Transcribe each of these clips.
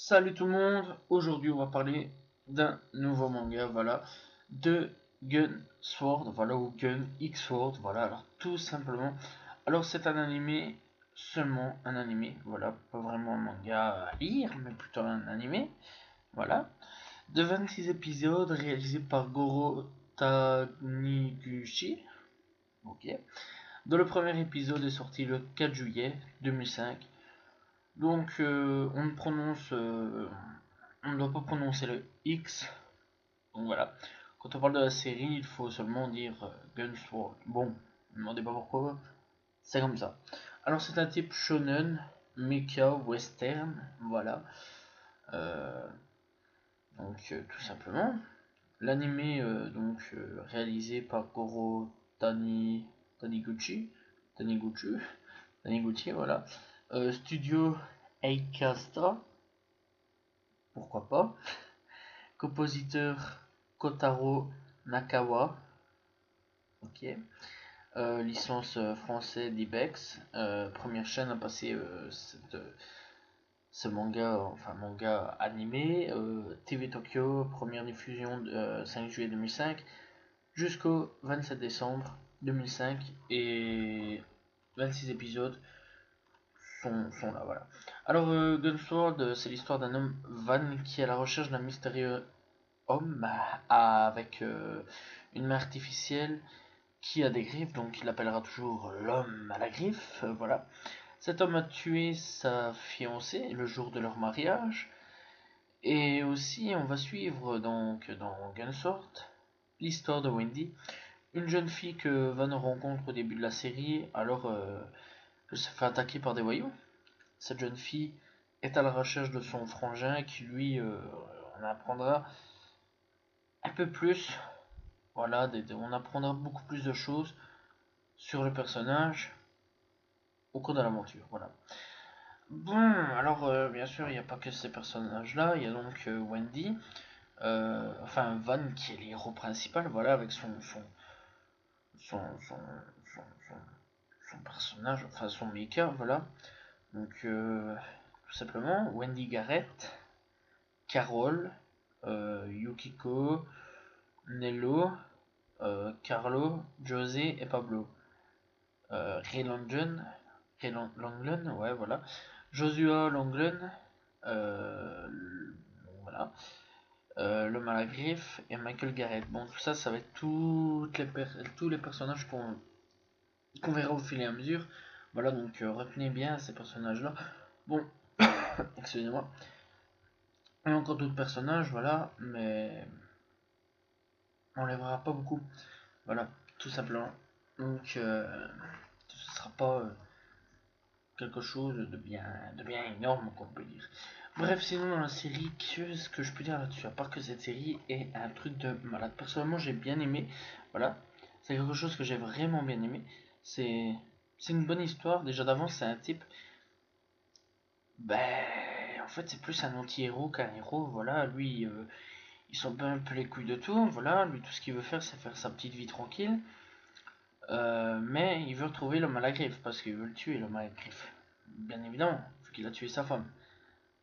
Salut tout le monde, aujourd'hui on va parler d'un nouveau manga, voilà, de Gun Sword, voilà, ou Gun X Sword, voilà, alors tout simplement. Alors c'est un animé, seulement un animé, voilà, pas vraiment un manga à lire, mais plutôt un animé, voilà, de 26 épisodes réalisé par Goro Taniguchi, ok, dont le premier épisode est sorti le 4 juillet 2005. Donc on ne doit pas prononcer le X. Donc voilà. Quand on parle de la série, il faut seulement dire Gunsword. Bon, ne me demandez pas pourquoi. C'est comme ça. Alors c'est un type shonen, mecha, western. Voilà. Euh, tout simplement. L'anime réalisé par Goro Taniguchi. Taniguchi. Taniguchi, voilà. Studio Eikasta. Pourquoi pas. Compositeur Kotaro Nakawa. Ok. Licence français d'Ibex. Première chaîne à passer ce manga, enfin manga animé. TV Tokyo, première diffusion 5 juillet 2005 jusqu'au 27 décembre 2005. Et 26 épisodes sont là, voilà. Alors, Gunsword, c'est l'histoire d'un homme Van qui est à la recherche d'un mystérieux homme avec une main artificielle qui a des griffes, donc il l'appellera toujours l'homme à la griffe, voilà. Cet homme a tué sa fiancée le jour de leur mariage, et aussi on va suivre donc dans Gunsword l'histoire de Wendy, une jeune fille que Van rencontre au début de la série alors qu'elle se fait attaquer par des voyous. Cette jeune fille est à la recherche de son frangin qui lui en apprendra un peu plus. Voilà, on apprendra beaucoup plus de choses sur le personnage au cours de l'aventure. Voilà. Bon, alors bien sûr, il n'y a pas que ces personnages-là. Il y a donc Wendy, enfin Van qui est l'héros principal, voilà, avec son, son, son, son, son personnage, enfin son mecha, voilà. Donc tout simplement, Wendy Garrett, Carol, Yukiko, Nello, Carlo, José et Pablo. Ray Langlen, ouais, voilà. Joshua Langlen, euh, voilà. Le Malagriffe et Michael Garrett. Bon, tout ça, ça va être tous les personnages qu'on verra au fil et à mesure. Voilà, donc retenez bien ces personnages-là. Bon, excusez-moi. Il y a encore d'autres personnages, voilà, mais on les verra pas beaucoup. Voilà, tout simplement. Donc, ce sera pas quelque chose de bien énorme, qu'on peut dire. Bref, sinon dans la série, qu'est-ce que je peux dire là-dessus? À part que cette série est un truc de malade. Personnellement, j'ai bien aimé. Voilà, c'est quelque chose que j'ai vraiment bien aimé. C'est c'est une bonne histoire. Déjà d'avance, c'est un type. Ben, en fait, c'est plus un anti-héros qu'un héros. Voilà, lui, il s'en bat un peu les couilles de tout. Voilà, lui, tout ce qu'il veut faire, c'est faire sa petite vie tranquille. Mais il veut retrouver l'homme à la griffe parce qu'il veut le tuer, l'homme à la griffe. Bien évidemment, vu qu'il a tué sa femme.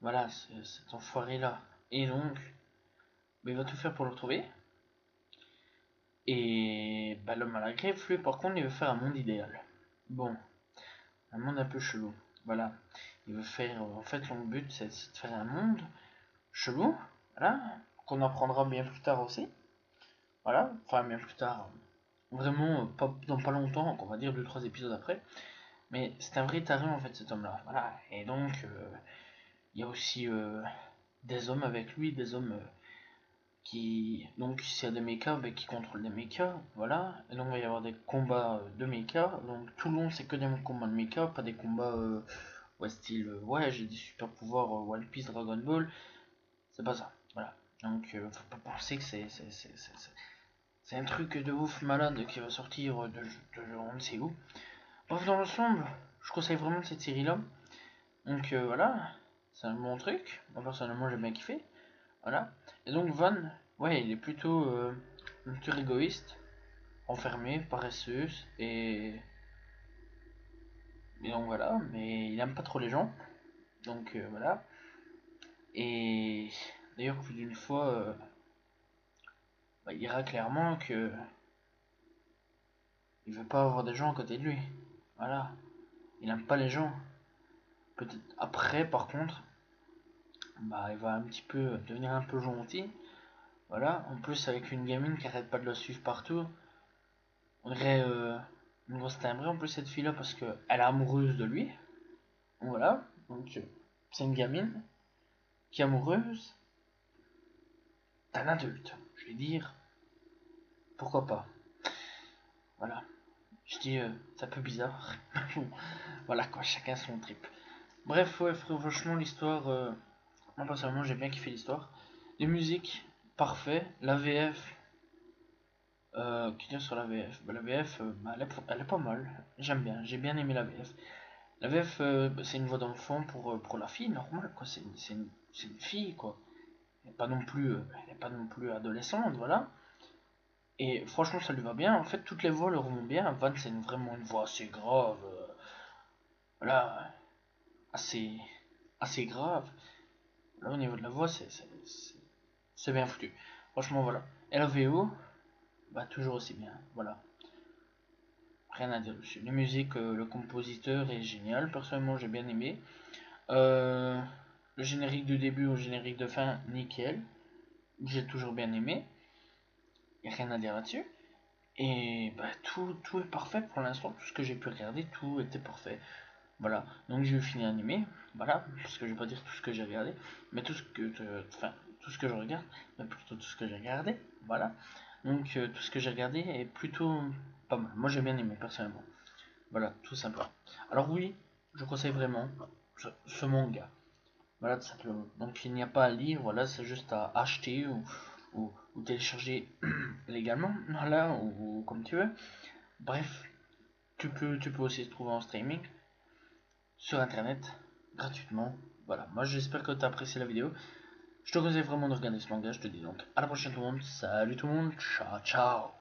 Voilà, cet enfoiré-là. Et donc, bah, il va tout faire pour le retrouver. Et bah, l'homme à la greffe, lui, par contre, il veut faire un monde idéal. Bon, un monde un peu chelou. Voilà. Il veut faire. En fait, son but, c'est de faire un monde chelou. Voilà. Qu'on apprendra bien plus tard aussi. Voilà. Enfin, bien plus tard. Vraiment, pas, dans pas longtemps, on va dire 2-3 épisodes après. Mais c'est un vrai taré, en fait, cet homme-là. Voilà. Et donc, il y a aussi des hommes avec lui, des hommes qui donc s'il y a des mechas qui contrôlent des mechas, voilà, et donc il va y avoir des combats de mechas, donc tout le long c'est que des combats de mechas, pas des combats ouais style ouais j'ai des super pouvoirs One Piece Dragon Ball, c'est pas ça, voilà, donc faut pas penser que c'est un truc de ouf malade qui va sortir de on ne sait où. Bref, dans l'ensemble je conseille vraiment cette série là, donc voilà, c'est un bon truc, moi personnellement j'ai bien kiffé. Voilà. Et donc Van, ouais, il est plutôt une nature égoïste, enfermé, paresseuse, et donc voilà, mais il aime pas trop les gens. Donc voilà. Et d'ailleurs, plus d'une fois, il dira clairement que il veut pas avoir des gens à côté de lui. Voilà, il aime pas les gens. Peut-être après, par contre, il va un petit peu devenir un peu gentil. Voilà, en plus avec une gamine qui arrête pas de le suivre partout. On dirait une grosse timbrée en plus cette fille-là parce qu'elle est amoureuse de lui. Voilà, donc c'est une gamine qui est amoureuse d'un adulte. Je vais dire, pourquoi pas. Voilà, je dis, c'est un peu bizarre. Voilà quoi, chacun son trip. Bref, ouais, franchement, l'histoire, moi personnellement, j'ai bien kiffé l'histoire. Les musiques, parfait. La VF, qui tient sur la VF. La VF, elle est pas mal. J'aime bien, j'ai bien aimé la VF. La VF, c'est une voix d'enfant pour la fille, normal, quoi. C'est une fille, quoi. Elle est pas non plus adolescente, voilà. Et franchement, ça lui va bien. En fait, toutes les voix leur vont bien. Van, c'est vraiment une voix assez grave. Voilà, assez, assez grave. Là, au niveau de la voix, c'est bien foutu. Franchement, voilà. Et la VO, toujours aussi bien. Voilà. Rien à dire dessus. Les musiques, le compositeur est génial. Personnellement, j'ai bien aimé. Euh, le générique du début au générique de fin, nickel. J'ai toujours bien aimé. Y a rien à dire là-dessus. Et tout est parfait pour l'instant. Tout ce que j'ai pu regarder, tout était parfait. Voilà. Donc j'ai fini animé. Voilà. Parce que je vais pas dire tout ce que j'ai regardé. Mais tout ce que je regarde. Mais plutôt tout ce que j'ai regardé. Voilà. Donc tout ce que j'ai regardé est plutôt pas mal. Moi j'ai bien aimé personnellement. Voilà, tout simplement. Alors oui, je conseille vraiment ce manga. Voilà, tout simplement. Donc il n'y a pas à lire, voilà, c'est juste à acheter ou télécharger légalement, voilà, ou comme tu veux. Bref, tu peux aussi le trouver en streaming sur internet, gratuitement. Voilà, moi j'espère que tu as apprécié la vidéo. Je te conseille vraiment de regarder ce manga, je te dis donc à la prochaine tout le monde. Salut tout le monde, ciao ciao.